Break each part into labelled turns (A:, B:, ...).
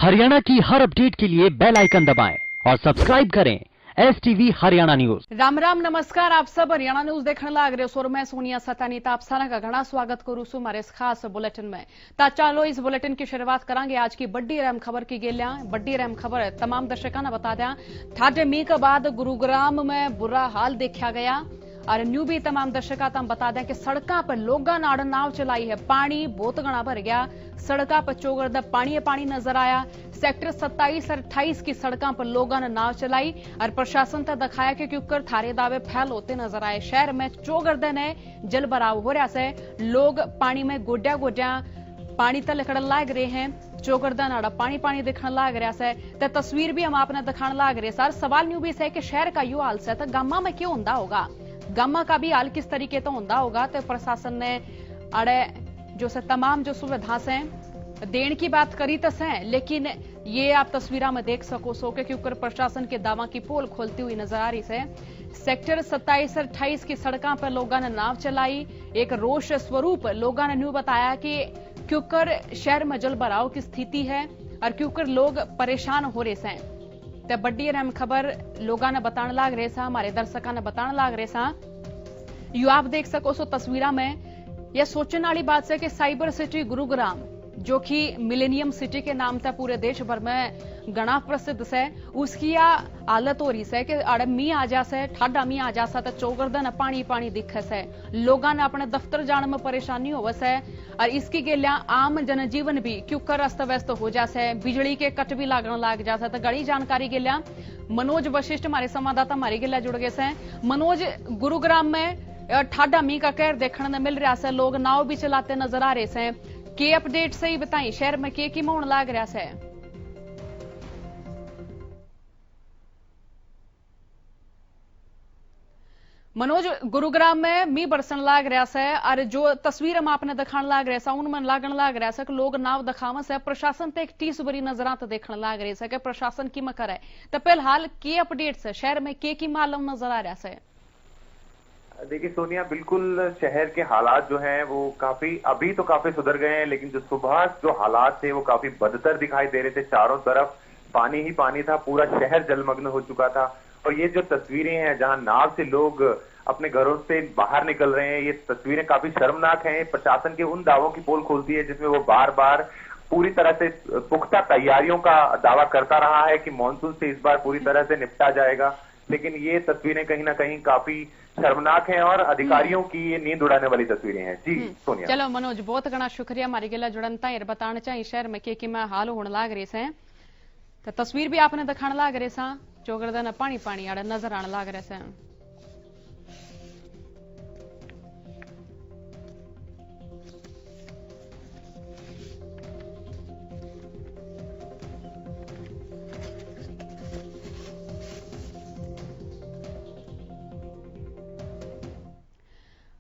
A: हरियाणा की हर अपडेट के लिए बेल आइकन दबाएं और सब्सक्राइब करें STV हरियाणा न्यूज।
B: राम राम नमस्कार, आप सब हरियाणा न्यूज देखने लाग रहे हो और मैं सोनिया सतानी आप सारा का घना स्वागत करूं छू हमारे इस खास बुलेटिन में। ता चलो इस बुलेटिन की शुरुआत करांगे आज की बड़ी अहम खबर की गेलिया। बड़ी अहम खबर तमाम दर्शकों ने बता दें, ठाडे मीह के बाद गुरुग्राम में बुरा हाल देखा गया और न्यू भी तमाम दर्शकों तम बता दें कि सड़कों पर लोगों ने नाव चलाई है। पानी बहुत घना भर गया, सड़कों पर चौगरदा पानी नजर आया। सेक्टर 27 और 28 की सड़कों पर लोगों ने नाव चलाई और प्रशासन तक दिखाया कि क्योंकि थारे दावे फैल होते नजर आए। शहर में चौगरदा ने जल भराव हो रहा है, लोग पानी में गोड्या पानी तक लिखड़ लाग रहे हैं। चौगरदा नाड़ा पानी दिखने लाग रहा है। तो तस्वीर भी हम आपने दिखाने लाग रहे सर। सवाल न्यू भी है कि शहर का यू हाल है तो गामा में क्यों होंदा होगा, गामा का भी हाल किस तरीके तो होंदा होगा। तो प्रशासन ने अड़े जो से तमाम जो सुविधा से देण की बात करी तो है, लेकिन ये आप तस्वीरों में देख सको क्योंकि प्रशासन के दावा की पोल खोलती हुई नजर आ रही है। सेक्टर 27 और 28 की सड़कों पर लोगों ने नाव चलाई। एक रोष स्वरूप लोगों ने न्यू बताया कि क्योंकि शहर में जल भराव की स्थिति है और क्योंकि लोग परेशान हो रहे हैं। तो बड़ी अहम खबर लोगों ने बताने लाग रहे सा, हमारे दर्शकों ने बताने लाग रहे सा। यू आप देख सको तस्वीरों में यह सोचने वाली बात है कि साइबर सिटी गुरुग्राम जो कि मिलेनियम सिटी के नाम था पूरे देश भर में घना प्रसिद्ध है, उसकी यह हालत हो रही है कि अड़े मी आ जा से ठाडा मी आ जा तो चौगरदा न पानी दिखे से, लोगों ने अपने दफ्तर जाने में परेशानी हो है और इसकी गेलिया आम जनजीवन भी क्योंकि अस्त व्यस्त हो जाए, बिजली के कट भी लागने लाग जाए। तो गड़ी जानकारी गेलिया मनोज वशिष्ठ हमारे संवाददाता हमारी गेलिया जुड़ गए से। मनोज, गुरुग्राम में ठाडा मी का कहर देखने में मिल रहा है, लोग नाव भी चलाते नजर आ रहे हैं। के अपडेट सही बताई, शहर में के की मोहन लाग रहा है? मनोज, गुरुग्राम में मी बरसन लाग रहा है और जो तस्वीर हम आपने दिखाने लाग रहा है उनमें लागण लाग रहा है कि लोग नाव दिखावा से प्रशासन तो एक टीस बरी नजर तो देखने लाग रही है कि प्रशासन की मकर है। तो फिलहाल के अपडेट से शहर में के मालूम नजर आ रहा है?
C: देखिए सोनिया, बिल्कुल शहर के हालात जो हैं वो अभी तो काफी सुधर गए हैं, लेकिन जो सुबह जो हालात थे वो काफी बदतर दिखाई दे रहे थे। चारों तरफ पानी ही पानी था, पूरा शहर जलमग्न हो चुका था। और ये जो तस्वीरें हैं जहां नाव से लोग अपने घरों से बाहर निकल रहे हैं, ये तस्वीरें काफी शर्मनाक हैं। प्रशासन के उन दावों की पोल खोलती है जिसमें वो बार बार पूरी तरह से पुख्ता तैयारियों का दावा करता रहा है कि मानसून से इस बार पूरी तरह से निपटा जाएगा, लेकिन ये तस्वीरें कहीं ना कहीं काफी शर्मनाक हैं और अधिकारियों की ये नींद उड़ाने वाली तस्वीरें हैं। जी सोनिया।
B: चलो मनोज, बहुत घना शुक्रिया हमारी गिला जुड़नता बताना चाहिए शहर में के में हाल होने लाग रहे हैं। तो तस्वीर भी आपने दिखाने लाग रहे सा, चौगरदा न पानी आड़े नजर आने लाग रहे हैं।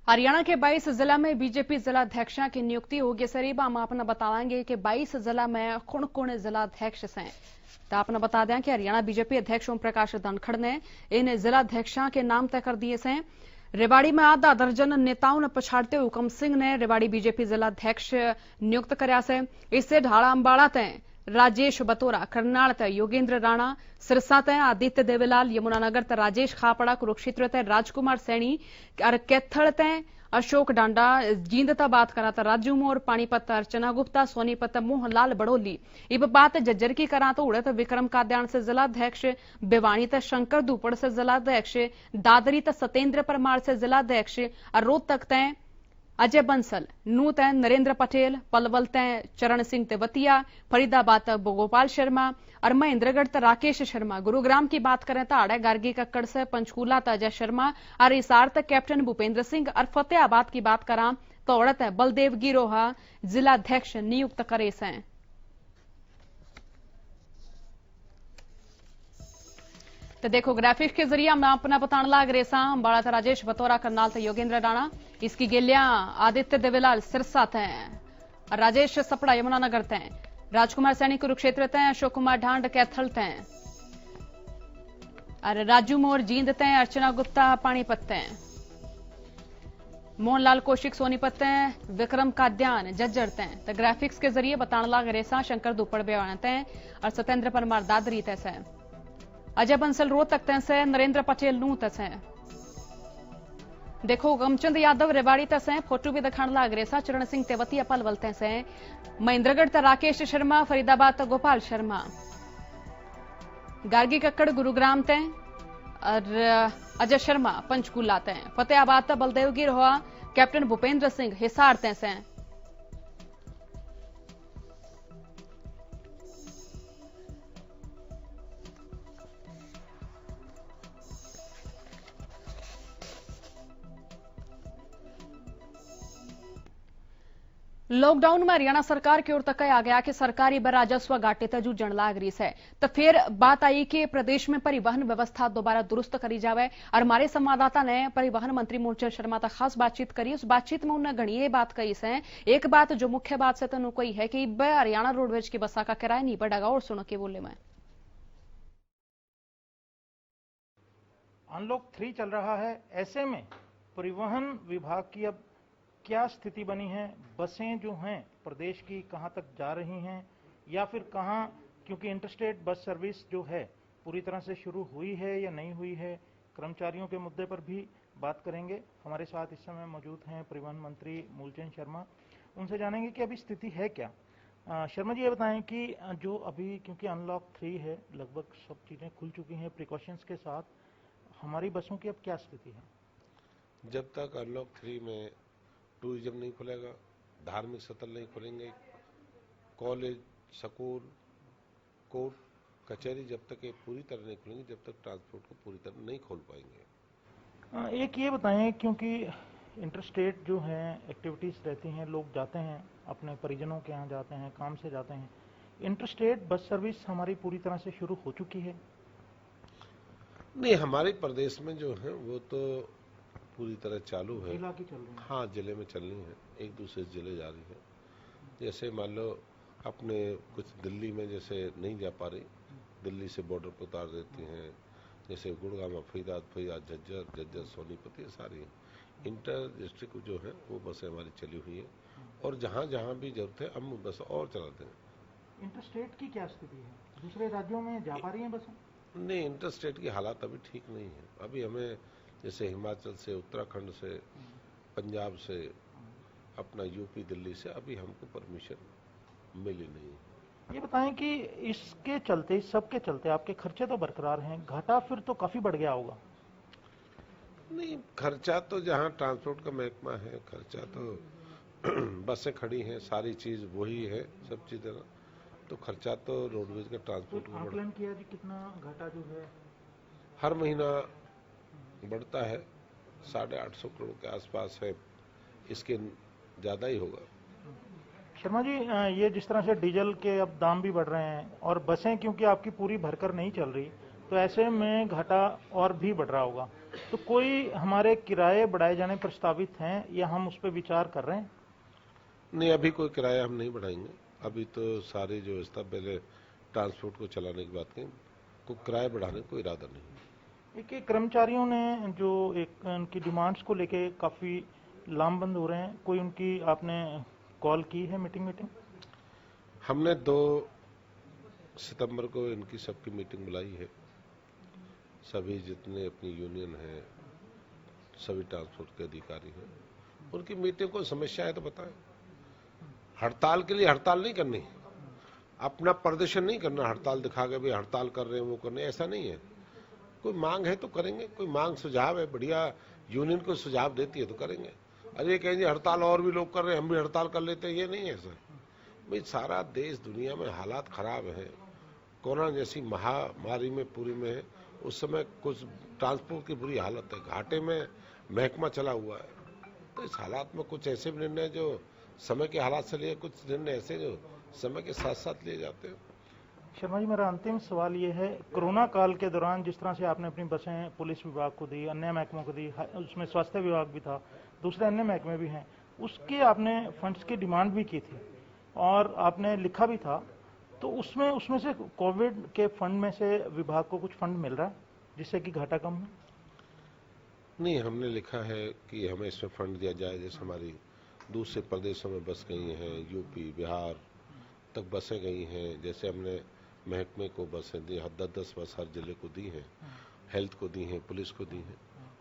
B: हरियाणा के 22 जिला में बीजेपी जिलाध्यक्षा की नियुक्ति होगी। सरीब हम आपने बताएंगे कि 22 जिला में कौन जिलाध्यक्ष हैं। तो आपने बता दें कि हरियाणा बीजेपी अध्यक्ष ओम प्रकाश धनखड़ ने इन जिलाध्यक्षों के नाम तय कर दिए हैं। रेवाड़ी में आधा दर्जन नेताओं ने पछाड़ते हुए हुकम सिंह ने रेवाड़ी बीजेपी जिलाध्यक्ष नियुक्त कराया है। इससे ढाला अंबाड़ा तय राजेश बतोरा, करनाल तय योगेंद्र राणा, सिरसा तय आदित्य देवीलाल, यमुनानगर तय राजेश खापड़ा, कुरुक्षेत्र तय राजकुमार सैनी और कैथल तय अशोक डांडा, जींद तय बात करा था राजू मोर, पानीपत अर्चना गुप्ता, सोनीपत मोहनलाल बड़ोली। इब बात जज्जर की करा तो उड़त विक्रम काद्यान से जिलाध्यक्ष, भिवानी तय शंकर दुपड़ से जिलाध्यक्ष, दादरी तय सत्येंद्र परमार से जिलाध्यक्ष और रोहतक तय अजय बंसल, नू तय नरेंद्र पटेल, पलवल तय चरण सिंह तेवतिया, फरीदाबाद गोपाल शर्मा और महेंद्रगढ़ तय राकेश शर्मा। गुरुग्राम की बात करें तो आड़े गार्गी कक्कड़ से, पंचकूला तय अजय शर्मा और हिसार तय कैप्टन भूपेंद्र सिंह और फतेहाबाद की बात करा तो औड़त बलदेव गिरोहा जिलाध्यक्ष नियुक्त करे हैं। तो देखो ग्राफिक्स के जरिए हम अपना बताने लाग रहे सा, अंबाड़ा था राजेश बतौरा, करनाल था योगेंद्र राणा, इसकी गेलिया आदित्य देवीलाल सिरसा थे, राजेश सपड़ा यमुनानगर थे, राजकुमार सैनी कुरुक्षेत्र थे, अशोक कुमार ढांड कैथल थे और राजू मोर जींद थे, अर्चना गुप्ता पानीपत थे। मोहनलाल कौशिक सोनीपत हैं, विक्रम काद्यान जज्जर हैं, तो ग्राफिक्स के जरिए बताने लाग रेसा शंकर दुप्पड़ बेवानत हैं और सत्येंद्र परमार दादरी तैस हैं, अजय बंसल रोहतक तैस हैं, नरेंद्र पटेल नू तैस हैं। देखो गमचंद यादव रेवाड़ी तैस हैं, फोटो भी दिखाने लाग रेसा चरण सिंह तेवतिया पलवल तैस हैं, महेंद्रगढ़ त राकेश शर्मा, फरीदाबाद त गोपाल शर्मा, गार्गी कक्कड़ गुरुग्राम तैं और अजय शर्मा पंचकूला तैं, फतेहाबाद त बलदेव गिर हुआ, कैप्टन भूपेंद्र सिंह हिसार तैं से। लॉकडाउन में हरियाणा सरकार की ओर तक आ गया कि सरकारी राजस्व घाटे तक जूझण लाग रही है, तो फिर बात आई कि प्रदेश में परिवहन व्यवस्था दोबारा दुरुस्त करी जावे और हमारे संवाददाता ने परिवहन मंत्री मूलचंद शर्मा तक खास बातचीत करी। उस बातचीत में उन्होंने घनी ये बात कही है। एक बात जो मुख्य बात से तो कोई है कि हरियाणा रोडवेज की बसा का किराया नहीं बढ़ेगा। और सुनो के बोले में
D: अनलॉक 3 चल रहा है, ऐसे में परिवहन विभाग की अब क्या स्थिति बनी है, बसें जो हैं प्रदेश की कहां तक जा रही हैं या फिर कहां, क्योंकि इंटरस्टेट बस सर्विस जो है पूरी तरह से शुरू हुई है या नहीं हुई है, कर्मचारियों के मुद्दे पर भी बात करेंगे। हमारे साथ इस समय मौजूद हैं परिवहन मंत्री मूलचंद शर्मा, उनसे जानेंगे कि अभी स्थिति है क्या। शर्मा जी ये बताएं कि जो अभी क्योंकि अनलॉक 3 है, लगभग सब चीज़ें खुल चुकी हैं प्रिकॉशंस के साथ, हमारी बसों की अब क्या स्थिति है?
E: जब तक अनलॉक 3 में टूरिज्म नहीं खुलेगा, धार्मिक स्थल नहीं खुलेंगे, कॉलेज, स्कूल, कोर्ट, कचहरी जब तक ये पूरी तरह नहीं खुलेंगे, जब तक ट्रांसपोर्ट को पूरी तरह नहीं खोल पाएंगे।
D: एक ये बताएं, क्योंकि इंटरस्टेट जो है एक्टिविटीज़ रहती हैं, लोग जाते हैं अपने परिजनों के यहाँ जाते हैं, काम से जाते हैं, इंटरस्टेट बस सर्विस हमारी पूरी तरह से शुरू हो चुकी है?
E: नहीं, हमारे प्रदेश में जो है वो तो पूरी तरह चालू है।
D: जिला की चल रही है? हाँ,
E: जिले में चलनी है, एक दूसरे जिले जा रही है। जैसे मान लो अपने कुछ दिल्ली में जैसे नहीं जा पा रही, दिल्ली से बॉर्डर पर उतार देती हैं, जैसे गुड़गांव, फरीदाबाद, झज्जर, सोनीपत, ये सारी इंटर डिस्ट्रिक्ट जो है वो बसें हमारी चली हुई है और जहाँ जहाँ भी जरूरत है हम बस और चलाते हैं।
D: इंटरस्टेट की क्या स्थिति है? दूसरे राज्यों में जा पा रही हैं बसें?
E: नहीं, इंटरस्टेट की हालात अभी ठीक नहीं है। अभी हमें जैसे हिमाचल से, उत्तराखंड से, पंजाब से, अपना यूपी, दिल्ली से अभी हमको परमिशन मिली नहीं।
D: ये बताएं कि इसके चलते, सबके चलते आपके खर्चे तो बरकरार हैं, घाटा फिर तो काफी बढ़ गया होगा?
E: नहीं, खर्चा तो जहाँ ट्रांसपोर्ट का महकमा है, खर्चा तो बसें खड़ी हैं, सारी चीज वही है, सब चीजें, तो खर्चा तो रोडवेज का ट्रांसपोर्ट में
D: आकलन किया जी कितना घाटा जो है?
E: हर महीना बढ़ता है, 850 करोड़ के आसपास है, इसके ज्यादा ही होगा।
D: शर्मा जी, ये जिस तरह से डीजल के अब दाम भी बढ़ रहे हैं और बसें क्योंकि आपकी पूरी भरकर नहीं चल रही, तो ऐसे में घाटा और भी बढ़ रहा होगा, तो कोई हमारे किराए बढ़ाए जाने प्रस्तावित हैं या हम उस पर विचार कर रहे हैं?
E: नहीं, अभी कोई किराया हम नहीं बढ़ाएंगे। अभी तो सारी जो व्यवस्था, पहले ट्रांसपोर्ट को चलाने की बात करें, कोई किराया बढ़ाने का कोई इरादा नहीं।
D: एक कर्मचारियों ने जो एक उनकी डिमांड्स को लेके काफी लामबंद हो रहे हैं, कोई उनकी आपने कॉल की है मीटिंग?
E: हमने 2 सितंबर को इनकी सबकी मीटिंग बुलाई है, सभी जितने अपनी यूनियन है, सभी ट्रांसपोर्ट के अधिकारी हैं, उनकी मीटिंग को समस्या है तो बताएं। हड़ताल के लिए हड़ताल नहीं करनी, अपना प्रदर्शन नहीं करना, हड़ताल दिखा के भी हड़ताल कर रहे हैं, वो करने, ऐसा नहीं है। कोई मांग है तो करेंगे, कोई मांग सुझाव है, बढ़िया यूनियन को सुझाव देती है तो करेंगे। अरे ये कहेंगे हड़ताल और भी लोग कर रहे हैं, हम भी हड़ताल कर लेते हैं, ये नहीं है सर। भाई सारा देश दुनिया में हालात खराब है, कोरोना जैसी महामारी में पूरी में है, उस समय कुछ ट्रांसपोर्ट की बुरी हालत है, घाटे में महकमा चला हुआ है, तो इस हालात में कुछ ऐसे भी निर्णय जो समय के हालात से लिए, कुछ निर्णय ऐसे जो समय के साथ साथ लिए जाते हैं।
D: शर्मा जी, मेरा अंतिम सवाल ये है, कोरोना काल के दौरान जिस तरह से आपने अपनी बसें पुलिस विभाग को दी, अन्य महकमों को दी, उसमें स्वास्थ्य विभाग भी था, दूसरे अन्य महकमे भी हैं, उसके आपने फंड्स की डिमांड भी की थी और आपने लिखा भी था, तो उसमें से कोविड के फंड में से विभाग को कुछ फंड मिल रहा है जिससे कि घाटा कम है?
E: नहीं, हमने लिखा है कि हमें इसमें फंड दिया जाए। जैसे हमारी दूसरे प्रदेशों में बस गई हैं, यूपी बिहार तक बसें गई हैं। जैसे हमने महकमे को बसें दी, 10-10 बस हर जिले को दी हैं, हेल्थ को दी हैं, पुलिस को दी हैं।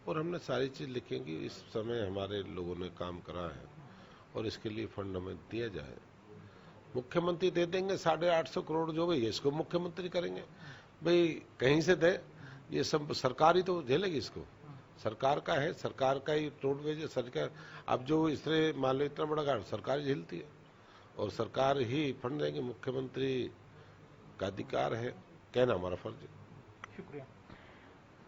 E: और हमने सारी चीज़ लिखी कि इस समय हमारे लोगों ने काम करा है और इसके लिए फंड हमें दिया जाए। मुख्यमंत्री दे देंगे 850 करोड़, जो भाई इसको मुख्यमंत्री करेंगे, भाई कहीं से दे, ये सब सरकार ही तो झेलेगी इसको। सरकार का है, सरकार का ही रोडवेज है, सरकार। अब जो इससे मान लो इतना बड़ा गाड़ सरकार झेलती है और सरकार ही फंड देंगे। मुख्यमंत्री का अधिकार है, कहना हमारा फर्ज है।
D: शुक्रिया।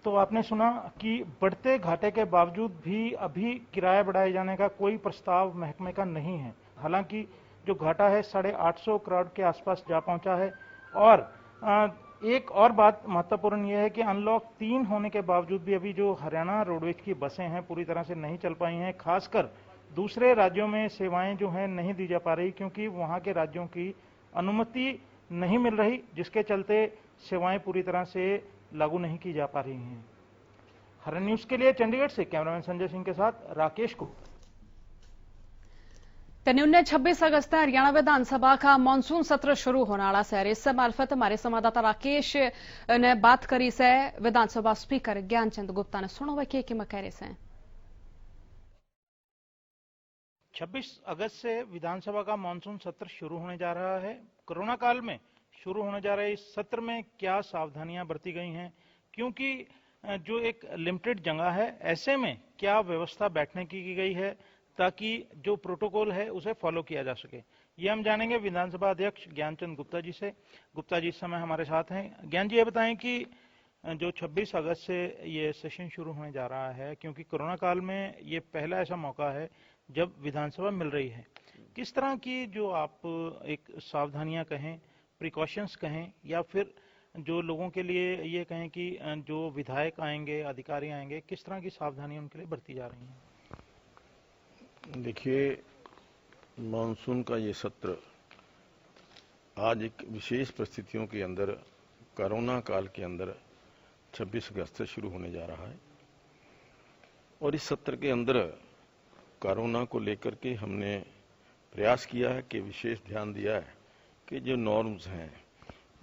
D: तो आपने सुना कि बढ़ते घाटे के बावजूद भी अभी किराया बढ़ाए जाने का कोई प्रस्ताव महकमे का नहीं है। हालांकि जो घाटा है 850 करोड़ के आसपास जा पहुंचा है। और एक और बात महत्वपूर्ण यह है कि अनलॉक 3 होने के बावजूद भी अभी जो हरियाणा रोडवेज की बसें हैं पूरी तरह से नहीं चल पाई हैं। खासकर दूसरे राज्यों में सेवाएं जो हैं नहीं दी जा पा रही, क्योंकि वहां के राज्यों की अनुमति नहीं मिल रही, जिसके चलते सेवाएं पूरी तरह से लागू नहीं की जा पा रही हैं। हरियाणा न्यूज के लिए चंडीगढ़ से कैमरामैन संजय सिंह के साथ राकेश गुप्ता।
B: तन्यून 26 अगस्त हरियाणा विधानसभा का मानसून सत्र शुरू होने वाला है। इस मार्फत हमारे संवाददाता राकेश ने बात करी से विधानसभा स्पीकर ज्ञानचंद गुप्ता ने। सुनो वह क्या कह रहे हैं।
D: 26 अगस्त से विधानसभा का मानसून सत्र शुरू होने जा रहा है। कोरोना काल में शुरू होने जा रहे इस सत्र में क्या सावधानियां बरती गई हैं, क्योंकि जो एक लिमिटेड जगह है, ऐसे में क्या व्यवस्था बैठने की गई है ताकि जो प्रोटोकॉल है उसे फॉलो किया जा सके, ये हम जानेंगे विधानसभा अध्यक्ष ज्ञानचंद गुप्ता जी से। गुप्ता जी इस समय हमारे साथ हैं। ज्ञान जी, ये बताएं कि जो 26 अगस्त से ये सेशन शुरू होने जा रहा है, क्योंकि कोरोना काल में ये पहला ऐसा मौका है जब विधानसभा मिल रही है, किस तरह की जो आप एक सावधानियां कहें, प्रिकॉशंस कहें, या फिर जो लोगों के लिए ये कहें कि जो विधायक आएंगे, अधिकारी आएंगे, किस तरह की सावधानियां उनके लिए बरती जा रही हैं?
F: देखिए, मानसून का ये सत्र आज एक विशेष परिस्थितियों के अंदर, कोरोना काल के अंदर 26 अगस्त से शुरू होने जा रहा है। और इस सत्र के अंदर कोरोना को लेकर के हमने प्रयास किया है कि विशेष ध्यान दिया है कि जो नॉर्म्स हैं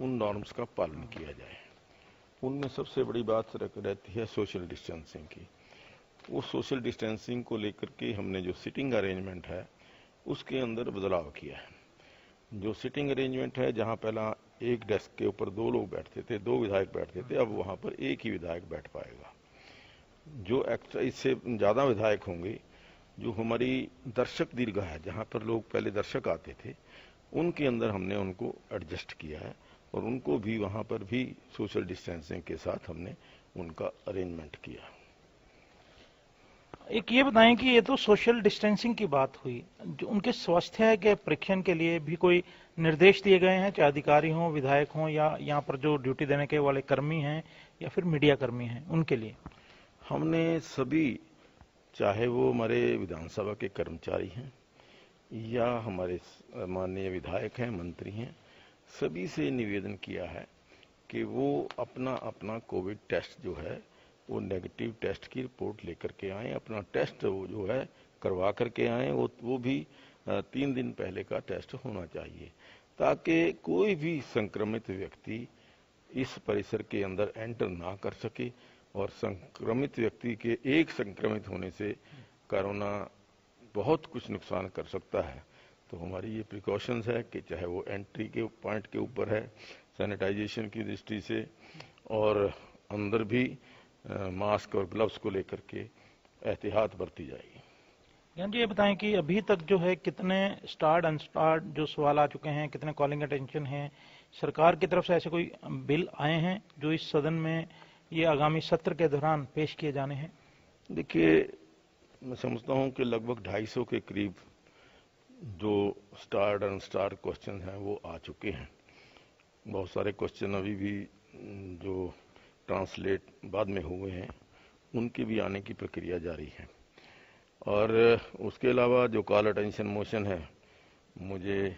F: उन नॉर्म्स का पालन किया जाए। उनमें सबसे बड़ी बात रहती है सोशल डिस्टेंसिंग की। उस सोशल डिस्टेंसिंग को लेकर के हमने जो सिटिंग अरेंजमेंट है उसके अंदर बदलाव किया है। जो सिटिंग अरेंजमेंट है, जहां पहला एक डेस्क के ऊपर 2 लोग बैठते थे, 2 विधायक बैठते थे, अब वहां पर एक ही विधायक बैठ पाएगा। जो इससे ज्यादा विधायक होंगे, जो हमारी दर्शक दीर्घा है, जहां पर लोग पहले दर्शक आते थे, उनके अंदर हमने उनको एडजस्ट किया है और उनको भी वहां पर भी सोशल डिस्टेंसिंग के साथ हमने उनका अरेंजमेंट किया।
D: एक ये बताएं कि ये तो सोशल डिस्टेंसिंग की बात हुई, जो उनके स्वास्थ्य के परीक्षण के लिए भी कोई निर्देश दिए गए हैं, चाहे अधिकारी हों, विधायक हों, या यहाँ पर जो ड्यूटी देने के वाले कर्मी हैं या फिर मीडिया कर्मी हैं, उनके लिए?
F: हमने सभी, चाहे वो हमारे विधानसभा के कर्मचारी हैं या हमारे माननीय विधायक हैं, मंत्री हैं, सभी से निवेदन किया है कि वो अपना अपना कोविड टेस्ट जो है वो नेगेटिव टेस्ट की रिपोर्ट लेकर के आए, अपना टेस्ट वो जो है करवा करके आए। वो भी 3 दिन पहले का टेस्ट होना चाहिए, ताकि कोई भी संक्रमित व्यक्ति इस परिसर के अंदर एंटर ना कर सके। और संक्रमित व्यक्ति के एक संक्रमित होने से कोरोना बहुत कुछ नुकसान कर सकता है। तो हमारी ये प्रिकॉशंस है कि चाहे वो एंट्री के पॉइंट के ऊपर है, सैनिटाइजेशन की दृष्टि से, और अंदर भी मास्क और ग्लव्स को लेकर के एहतियात बरती जाएगी।
D: ज्ञान जी, ये बताएं कि अभी तक जो है कितने स्टार्ट अनस्टार्ट जो सवाल आ चुके हैं, कितने कॉलिंग अटेंशन हैं, सरकार की तरफ से ऐसे कोई बिल आए हैं जो इस सदन में ये आगामी सत्र के दौरान पेश किए जाने हैं?
F: देखिए, मैं समझता हूं कि लगभग 250 के करीब जो स्टार्ट अनस्टार्ट क्वेश्चन हैं वो आ चुके हैं। बहुत सारे क्वेश्चन अभी भी जो ट्रांसलेट बाद में हुए हैं उनके भी आने की प्रक्रिया जारी है। और उसके अलावा जो कॉल अटेंशन मोशन है, मुझे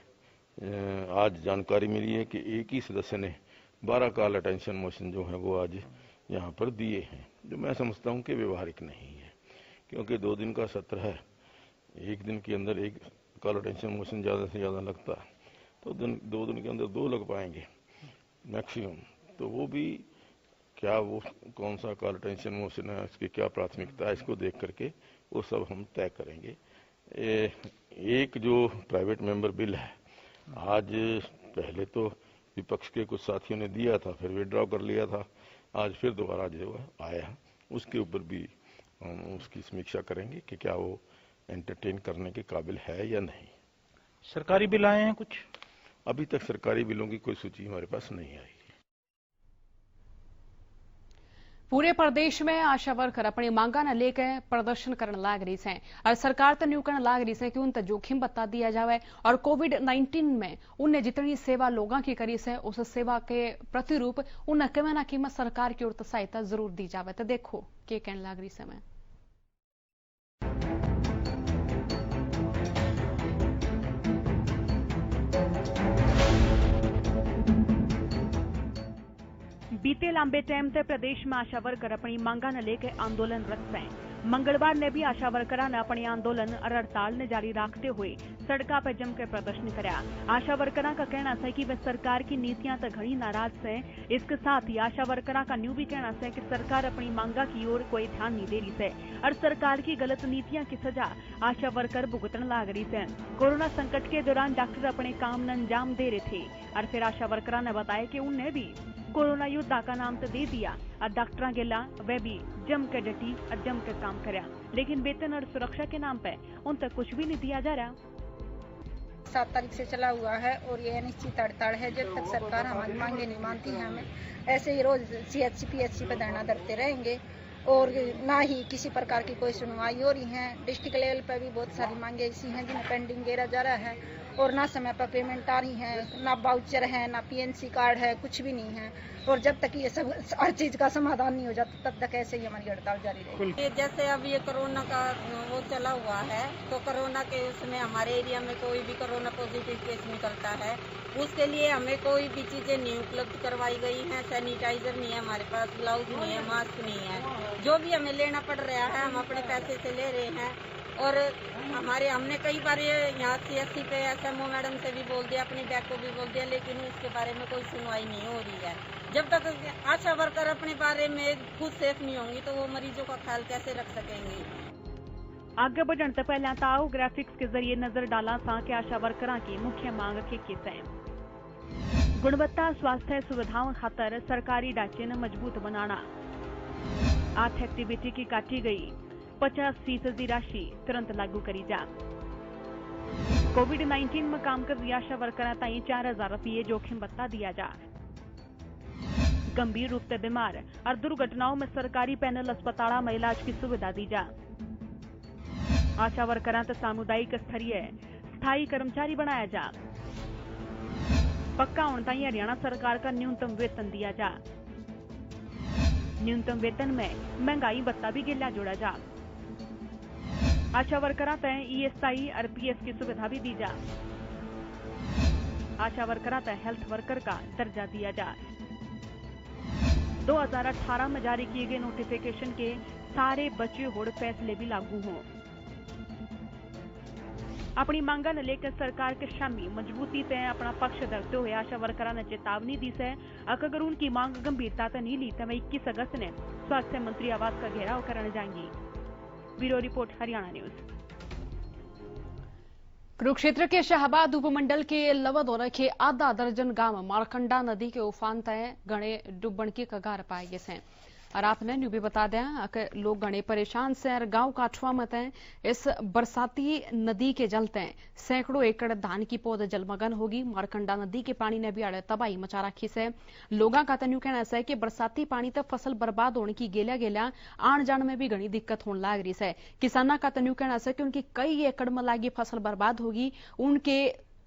F: आज जानकारी मिली है कि एक ही सदस्य ने 12 कॉल अटेंशन मोशन जो है वो आज यहाँ पर दिए हैं, जो मैं समझता हूँ कि व्यवहारिक नहीं है। क्योंकि 2 दिन का सत्र है, एक दिन के अंदर एक कॉल अटेंशन मोशन ज़्यादा से ज़्यादा लगता है, तो 2 दिन के अंदर 2 लग पाएंगे मैक्सिमम। तो वो भी क्या, वो कौन सा कॉल अटेंशन मोशन है, इसकी क्या प्राथमिकता है, इसको देख करके वो सब हम तय करेंगे। एक जो प्राइवेट मेंबर बिल है, आज पहले तो विपक्ष के कुछ साथियों ने दिया था, फिर विड्रॉ कर लिया था, आज फिर दोबारा जो है आया, उसके ऊपर भी हम उसकी समीक्षा करेंगे कि क्या वो एंटरटेन करने के काबिल है या नहीं।
D: सरकारी बिल आए हैं कुछ?
F: अभी तक सरकारी बिलों की कोई सूची हमारे पास नहीं आई।
B: पूरे प्रदेश में आशा वर्कर अपनी मांगा न लेकर प्रदर्शन करने लाग रही है और सरकार तो न्यू करने लाग रही है कि उन तक जोखिम बता दिया जाए और कोविड-19 में उनने जितनी सेवा लोगों की करी है उस सेवा के प्रतिरूप उन्हें कीमत ना कीमत सरकार की ओर सहायता जरूर दी जाए। तो देखो क्या कहने लाग रही है। मैं बीते लंबे टाइम से प्रदेश में आशा वर्कर अपनी मांगा न लेकर आंदोलनरत हैं। मंगलवार ने भी आशा वर्कर ने अपनी आंदोलन और हड़ताल ने जारी रखते हुए सड़कों पर जमकर प्रदर्शन कराया। आशा वर्कर का कहना है कि वे सरकार की नीतियां तो घनी नाराज है। इसके साथ ही आशा वर्कर का न्यू भी कहना है कि सरकार अपनी मांगा की ओर कोई ध्यान नहीं दे रही है और सरकार की गलत नीतियां की सजा आशा वर्कर भुगतने लाग रही है। कोरोना संकट के दौरान डॉक्टर अपने काम न अंजाम दे रहे थे और फिर आशा वर्कर ने बताया कि उन्हें भी कोरोना योद्धा का नाम तो दे दिया और डॉक्टर गिला वह भी जम के डटी और जम के काम करया, लेकिन वेतन और सुरक्षा के नाम पे उन तक कुछ भी नहीं दिया जा रहा।
G: 7 तारीख से चला हुआ है और ये अनिश्चित हड़ताल है। जब तक सरकार हमारी मांगे नहीं मानती है, हमें ऐसे ही रोज CHC PHC पे धरना धरते रहेंगे और ना ही किसी प्रकार की कोई सुनवाई हो रही है। डिस्ट्रिक्ट लेवल पर भी बहुत सारी मांगे ऐसी हैं जिन्हें पेंडिंग गिरा जा रहा है और ना समय पर पेमेंट आ रही है, ना वाउचर है, ना PNC कार्ड है, कुछ भी नहीं है। और जब तक ये सब हर चीज का समाधान नहीं हो जाता तब तक ऐसे ही हमारी हड़ताल जारी रहेगी।
H: जैसे अब ये कोरोना का वो चला हुआ है, तो कोरोना के उसमें हमारे एरिया में कोई भी कोरोना पॉजिटिव केस निकलता है, उसके लिए हमें कोई भी चीजें नहीं उपलब्ध करवाई गई हैं। सैनिटाइजर नहीं है हमारे पास, ग्लव्स नहीं है, मास्क नहीं है। जो भी हमें लेना पड़ रहा है हम अपने पैसे से ले रहे हैं। और हमने कई बार यहाँ CSC पे SMO मैडम से भी बोल दिया, अपनी बैग को भी बोल दिया, लेकिन उसके बारे में कोई सुनवाई नहीं हो रही है। जब तक आशा वर्कर अपने बारे में खुद सेफ नहीं होंगी तो वो मरीजों का ख्याल कैसे रख सकेंगी।
B: आगे बढ़ने से पहले ताऊ ग्राफिक्स के जरिए नजर डाला था कि आशा वर्करों की मुख्य मांग के किस है। गुणवत्ता स्वास्थ्य सुविधाओं खातर सरकारी ढांचे ने मजबूत बनाना, आर्थ एक्टिविटी की काटी गई 50% राशि तुरंत लागू करी जा। कोविड-19 में काम कर रही आशा वर्कर ताई 4000 रुपये जोखिम भत्ता दिया जा। गंभीर रूप से बीमार और दुर्घटनाओं में सरकारी पैनल अस्पताल में इलाज की सुविधा दी जा। आशा वर्कर तो सामुदायिक स्तरीय स्थायी कर्मचारी बनाया जा। पक्का होने ताई हरियाणा सरकार का न्यूनतम वेतन दिया जा। न्यूनतम वेतन में महंगाई भत्ता भी गिला जोड़ा जा। आशा वर्कर तय ESI और PS की सुविधा भी दी जा। आशा वर्कर तय हेल्थ वर्कर का दर्जा दिया जा। 2018 में जारी किए गए नोटिफिकेशन के सारे बचे हुए फैसले भी लागू हों। अपनी मांगा न लेकर सरकार के शामी मजबूती से अपना पक्ष धरते हुए आशा वर्कर ने चेतावनी दी है अगर उनकी मांग गंभीरता से नहीं ली तो वह 21 अगस्त ने स्वास्थ्य मंत्री आवास का घेराव करने जाएंगी। Bureau report Haryana news. Kurukshetra के शाहबाद उपमंडल के लवदौरा के आधा दर्जन गांव मारकंडा नदी के उफान तय गणे डुबन की कगार पाए गए हैं। और आपने न्यू भी बता दें कि लोग गणे परेशान से और गांव काठवा मत हैं। इस बरसाती नदी के जलते सैकड़ों एकड़ धान की पौध जलमग्न होगी। मारकंडा नदी के पानी ने भी अड़े तबाही मचा रखी से। लोगों का तो न्यू कहना है कि बरसाती पानी तक फसल बर्बाद होने की गेल्या गेल्या आन जान में भी घनी दिक्कत होने लग रही है। किसानों का तो न्यू कहना है कि उनकी कई एकड़ में लागी फसल बर्बाद होगी। उनके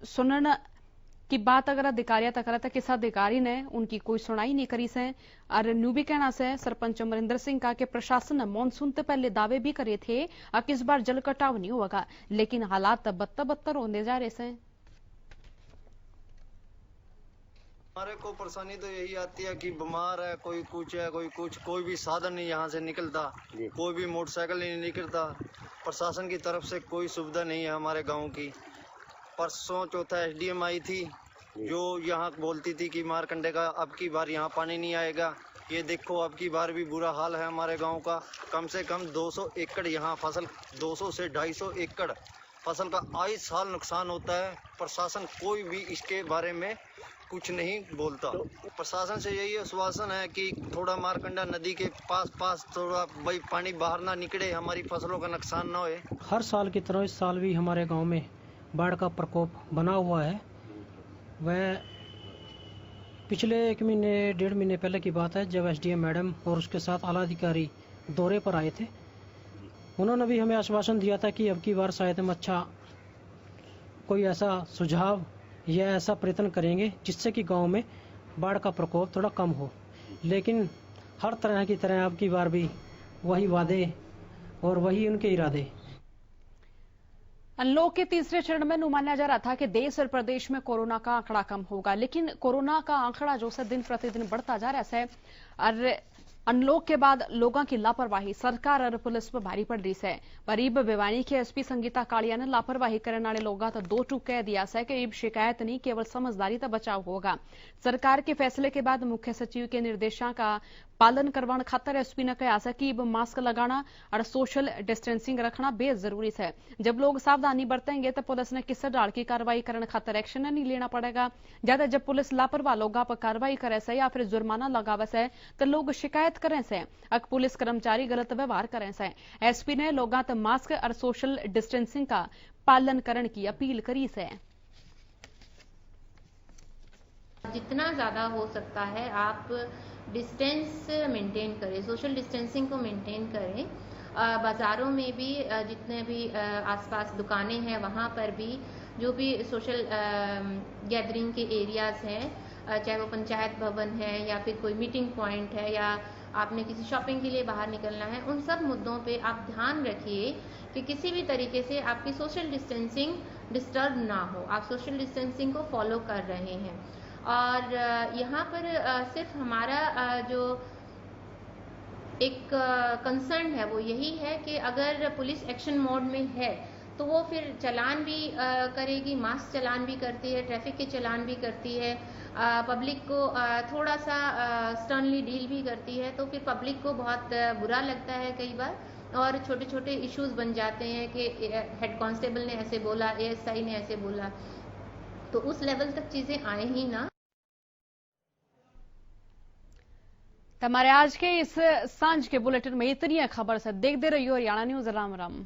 B: सुनन की बात अगर अधिकारियों तक करता किस अधिकारी ने उनकी कोई सुनाई नहीं करी से। और न्यू भी कहना से सरपंच अमरिंदर सिंह का के प्रशासन ने मानसून से पहले दावे भी करे थे कि इस बार जल कटाव नहीं होगा, लेकिन हालात बदतर होने जा रहे हैं।
I: हमारे को परेशानी तो यही आती है कि बीमार है, कोई कुछ है, कोई कुछ, कोई भी साधन नहीं यहाँ से निकलता, कोई भी मोटरसाइकिल नहीं निकलता। प्रशासन की तरफ से कोई सुविधा नहीं है हमारे गांव की। परसों चौथा एसडीएम आई थी जो यहाँ बोलती थी कि मारकंडे का अब की बार यहाँ पानी नहीं आएगा। ये देखो अब की बार भी बुरा हाल है हमारे गांव का। कम से कम 200 एकड़ यहाँ फसल, 200 से 250 एकड़ फसल का आए साल नुकसान होता है। प्रशासन कोई भी इसके बारे में कुछ नहीं बोलता। प्रशासन से यही आश्वासन है कि थोड़ा मारकंडा नदी के पास थोड़ा भाई पानी बाहर ना निकले, हमारी फसलों का नुकसान ना होए।
J: हर साल की तरह इस साल भी हमारे गांव में बाढ़ का प्रकोप बना हुआ है। वह पिछले 1 महीने 1.5 महीने पहले की बात है जब एसडीएम मैडम और उसके साथ आला अधिकारी दौरे पर आए थे। उन्होंने भी हमें आश्वासन दिया था कि अब की बार शायद हम अच्छा कोई ऐसा सुझाव या ऐसा प्रयत्न करेंगे जिससे कि गांव में बाढ़ का प्रकोप थोड़ा कम हो। लेकिन हर तरह की तरह अब की बार भी वही वादे और वही उनके इरादे।
B: अनलॉक के तीसरे चरण में माना जा रहा था कि देश और प्रदेश में कोरोना का आंकड़ा कम होगा, लेकिन कोरोना का आंकड़ा जो है दिन प्रतिदिन बढ़ता जा रहा है। और अनलॉक के बाद लोगों की लापरवाही सरकार और पुलिस पर भारी पड़ रही है। गरीब भिवानी के एसपी संगीता कालिया ने लापरवाही करने वाले लोगों तो 2 टूक कह दिया है कि अब शिकायत नहीं, केवल समझदारी का बचाव होगा। सरकार के फैसले के बाद मुख्य सचिव के निर्देशों का पालन करवाने खातर एसपी ने कहा है कि अब मास्क लगाना और सोशल डिस्टेंसिंग रखना बेहद जरूरी है। जब लोग सावधानी बरतेंगे तो पुलिस ने किस डाल की कार्रवाई करने खातर एक्शन नहीं लेना पड़ेगा। ज्यादा जब पुलिस लापरवाह लोगों पर कार्रवाई करे से या फिर जुर्माना लगावे से तो लोग शिकायत करें से, अगर पुलिस कर्मचारी गलत व्यवहार करें से। एसपी ने लोगों से मास्क और सोशल डिस्टेंसिंग का पालन करने की अपील करी से।
K: जितना ज्यादा हो सकता है आप डिस्टेंस मेंटेन करें, सोशल डिस्टेंसिंग को मेंटेन करें। बाजारों में भी जितने भी आसपास दुकानें हैं वहां पर भी जो भी सोशल गैदरिंग के एरियाज हैं, चाहे वो पंचायत भवन है या फिर कोई मीटिंग पॉइंट है या आपने किसी शॉपिंग के लिए बाहर निकलना है, उन सब मुद्दों पे आप ध्यान रखिए कि किसी भी तरीके से आपकी सोशल डिस्टेंसिंग डिस्टर्ब ना हो। आप सोशल डिस्टेंसिंग को फॉलो कर रहे हैं। और यहाँ पर सिर्फ हमारा जो एक कंसर्न है वो यही है कि अगर पुलिस एक्शन मोड में है तो वो फिर चालान भी करेगी, मास्क चालान भी करती है, ट्रैफिक के चालान भी करती है, पब्लिक को थोड़ा सा स्टर्नली डील भी करती है। तो फिर पब्लिक को बहुत बुरा लगता है कई बार और छोटे छोटे इश्यूज बन जाते हैं कि हेड कांस्टेबल ने ऐसे बोला, एएसआई ने ऐसे बोला, तो उस लेवल तक चीजें आए ही ना।
B: हमारे आज के इस सांझ के बुलेटिन में इतनी खबर से देखते रहिए हरियाणा न्यूज। राम राम।